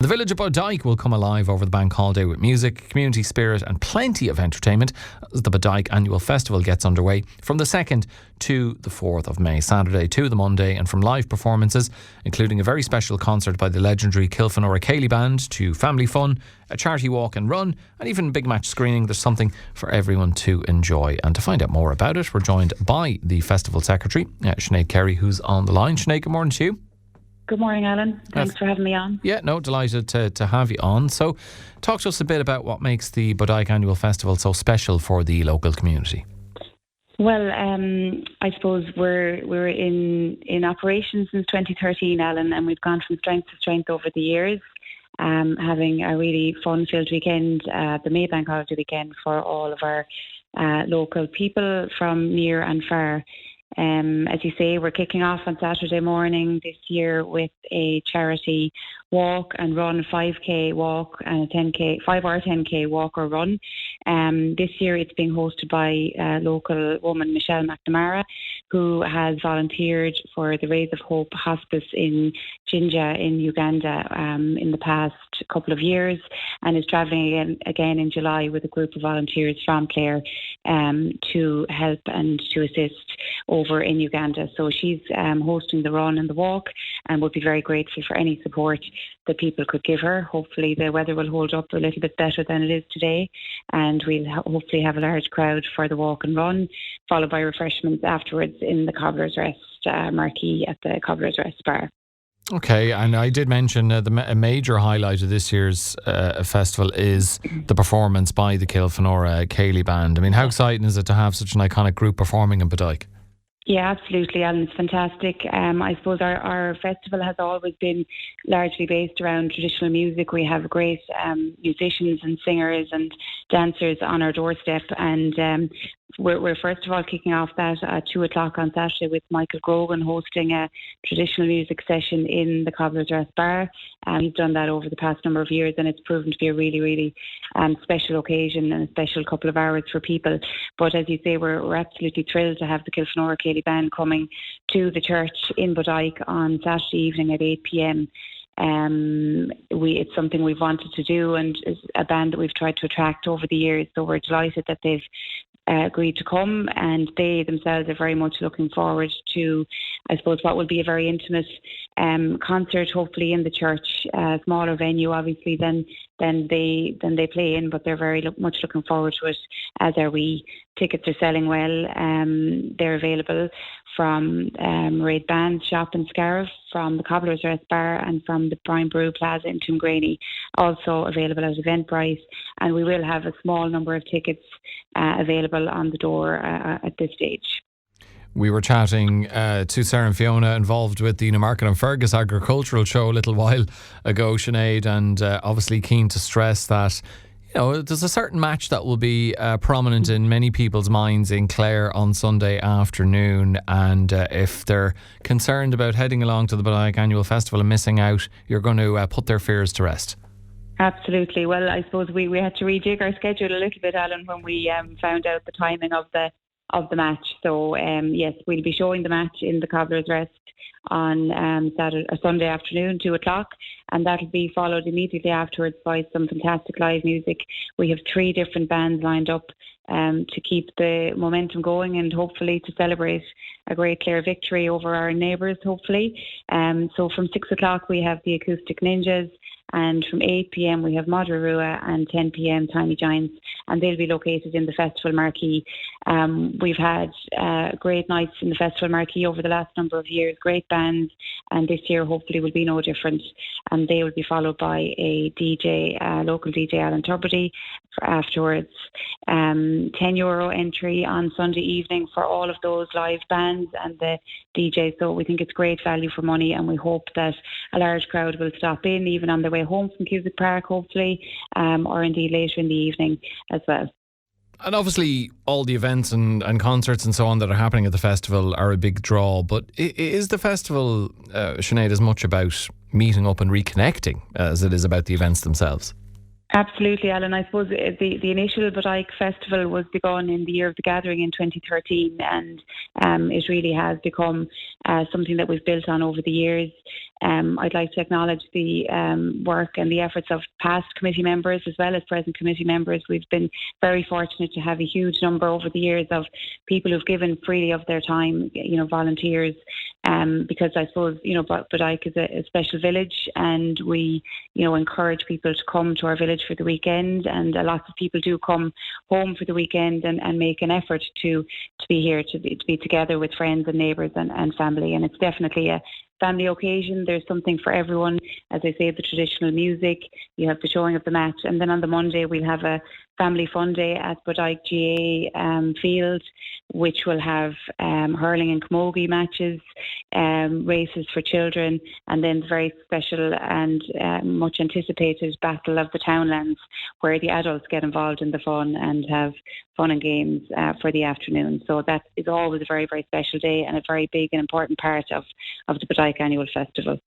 The village of Bodyke will come alive over the bank holiday with music, community spirit and plenty of entertainment as the Bodyke Annual Festival gets underway from the 2nd to the 4th of May, Saturday to the Monday, and from live performances, including a very special concert by the legendary Kilfenora Céilí Band, to family fun, a charity walk and run, and even big match screening. There's something for everyone to enjoy. And to find out more about it, we're joined by the Festival Secretary, Sinead Carey, who's on the line. Sinead, good morning to you. Good morning, Alan. Thanks for having me on. Yeah, no, delighted to have you on. So talk to us a bit about what makes the Bodyke Annual Festival so special for the local community. Well, I suppose we're in operation since 2013, Alan, and we've gone from strength to strength over the years, having a really fun-filled weekend, the May Bank Holiday weekend, for all of our local people from near and far. As you say, we're kicking off on Saturday morning this year with a charity walk and run, 5k walk and a 10k, 5-hour 10k walk or run. This year it's being hosted by local woman Michelle McNamara, who has volunteered for the Rays of Hope Hospice in Jinja in Uganda in the past couple of years, and is travelling again in July with a group of volunteers from Clare to help and to assist over in Uganda. So she's hosting the run and the walk, and would be very grateful for any support that people could give her. Hopefully the weather will hold up a little bit better than it is today, and we'll hopefully have a large crowd for the walk and run, followed by refreshments afterwards in the Cobbler's Rest marquee at the Cobbler's Rest bar. Okay, and I did mention a major highlight of this year's festival is the performance by the Kilfenora Céilí Band. I mean, how exciting is it to have such an iconic group performing in Bodyke? Yeah, absolutely, Alan. It's fantastic. I suppose our festival has always been largely based around traditional music. We have great musicians and singers and dancers on our doorstep, and we're first of all kicking off that at 2 o'clock on Saturday with Michael Grogan hosting a traditional music session in the Cobbler's Rest bar. He's done that over the past number of years, and it's proven to be a really, really special occasion and a special couple of hours for people. But as you say, we're absolutely thrilled to have the Kilfenora Céilí Band coming to the church in Bodyke on Saturday evening at 8 p.m. It's something we've wanted to do, and it's a band that we've tried to attract over the years. So we're delighted that they've agreed to come, and they themselves are very much looking forward to, I suppose, what will be a very intimate concert, hopefully in the church, a smaller venue obviously than they play in, but they're very much looking forward to it, as are we. Tickets are selling well. They're available from Raid Band Shop in Scariff, from the Cobbler's Rest Bar, and from the Brian Brew Plaza in Toongraney, also available at Eventbrite. And we will have a small number of tickets available on the door at this stage. We were chatting to Sarah and Fiona, involved with the Newmarket and Fergus Agricultural Show a little while ago, Sinead, and obviously keen to stress that, you know, there's a certain match that will be prominent in many people's minds in Clare on Sunday afternoon, and if they're concerned about heading along to the Bodyke Annual Festival and missing out, you're going to put their fears to rest. Absolutely. Well, I suppose we had to rejig our schedule a little bit, Alan, when we found out the timing of the match. So yes, we'll be showing the match in the Cobbler's Rest on Sunday afternoon, 2 o'clock, and that'll be followed immediately afterwards by some fantastic live music. We have 3 different bands lined up to keep the momentum going, and hopefully to celebrate a great Clare victory over our neighbours, hopefully. So from 6 o'clock we have the Acoustic Ninjas, and from 8 p.m. we have Madarua, and 10 p.m. Tiny Giants, and they'll be located in the festival marquee. We've had great nights in the festival marquee over the last number of years, great bands, and this year hopefully will be no different. And they will be followed by a DJ, local DJ Alan Tuberty afterwards. €10 entry on Sunday evening for all of those live bands and the DJ. So we think it's great value for money, and we hope that a large crowd will stop in, even on their way home from Cusack Park, hopefully, or indeed later in the evening as well. And obviously all the events and concerts and so on that are happening at the festival are a big draw, but is the festival, Sinead, as much about meeting up and reconnecting as it is about the events themselves? Absolutely, Alan. I suppose the initial Bodyke Festival was begun in the year of the gathering in 2013, and it really has become something that we've built on over the years. I'd like to acknowledge the work and the efforts of past committee members as well as present committee members. We've been very fortunate to have a huge number over the years of people who've given freely of their time, volunteers, because I suppose, Bodyke is a special village, and we, encourage people to come to our village for the weekend, and lots of people do come home for the weekend and make an effort to be here, to be together with friends and neighbours and family. And it's definitely a family occasion. There's something for everyone. As I say, the traditional music, you have the showing of the match, and then on the Monday we'll have a family fun day at Bodyke GA field, which will have hurling and camogie matches, races for children, and then the very special and much anticipated Battle of the Townlands, where the adults get involved in the fun and have fun and games for the afternoon. So that is always a very, very special day and a very big and important part of the Bodyke Annual Festival.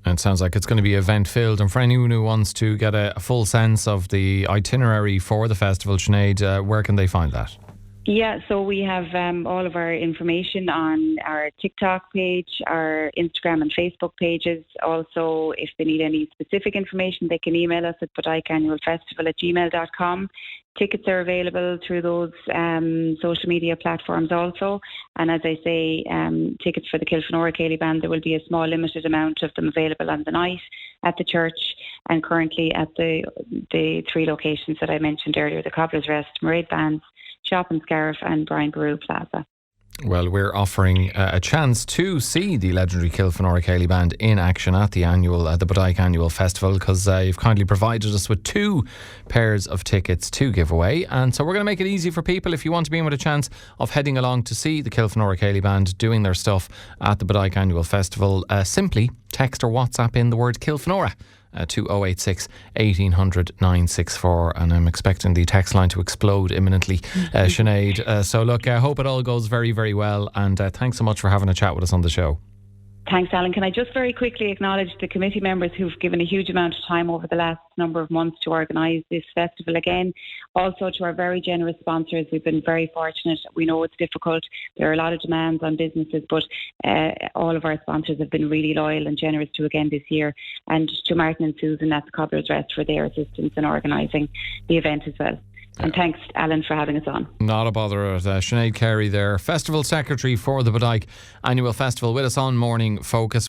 And it sounds like it's going to be event filled. And for anyone who wants to get a full sense of the itinerary for the festival, Sinead, where can they find that? Yeah, so we have all of our information on our TikTok page, our Instagram and Facebook pages. Also, if they need any specific information, they can email us at bodikeannualfestival@gmail.com. Tickets are available through those social media platforms also. And as I say, tickets for the Kilfenora Céilí Band, there will be a small limited amount of them available on the night at the church, and currently at the three locations that I mentioned earlier, the Cobbler's Rest, Mairead Bands, Shop and Scarf, and Brian Boru Plaza. Well, we're offering a chance to see the legendary Kilfenora Céilí Band in action at the Bodyke Annual Festival, because you've kindly provided us with 2 pairs of tickets to give away. And so we're going to make it easy for people. If you want to be in with a chance of heading along to see the Kilfenora Céilí Band doing their stuff at the Bodyke Annual Festival, simply text or WhatsApp in the word Kilfenora to 086 1800 964, and I'm expecting the text line to explode imminently, Sinead. So look, I hope it all goes very, very well, and thanks so much for having a chat with us on the show. Thanks, Alan. Can I just very quickly acknowledge the committee members who've given a huge amount of time over the last number of months to organise this festival again. Also to our very generous sponsors. We've been very fortunate. We know it's difficult. There are a lot of demands on businesses, but all of our sponsors have been really loyal and generous to again this year. And to Martin and Susan at the Cobbler's Rest for their assistance in organising the event as well. And thanks, Alan, for having us on. Not a bother. Sinead Carey there, Festival Secretary for the Bodyke Annual Festival, with us on Morning Focus.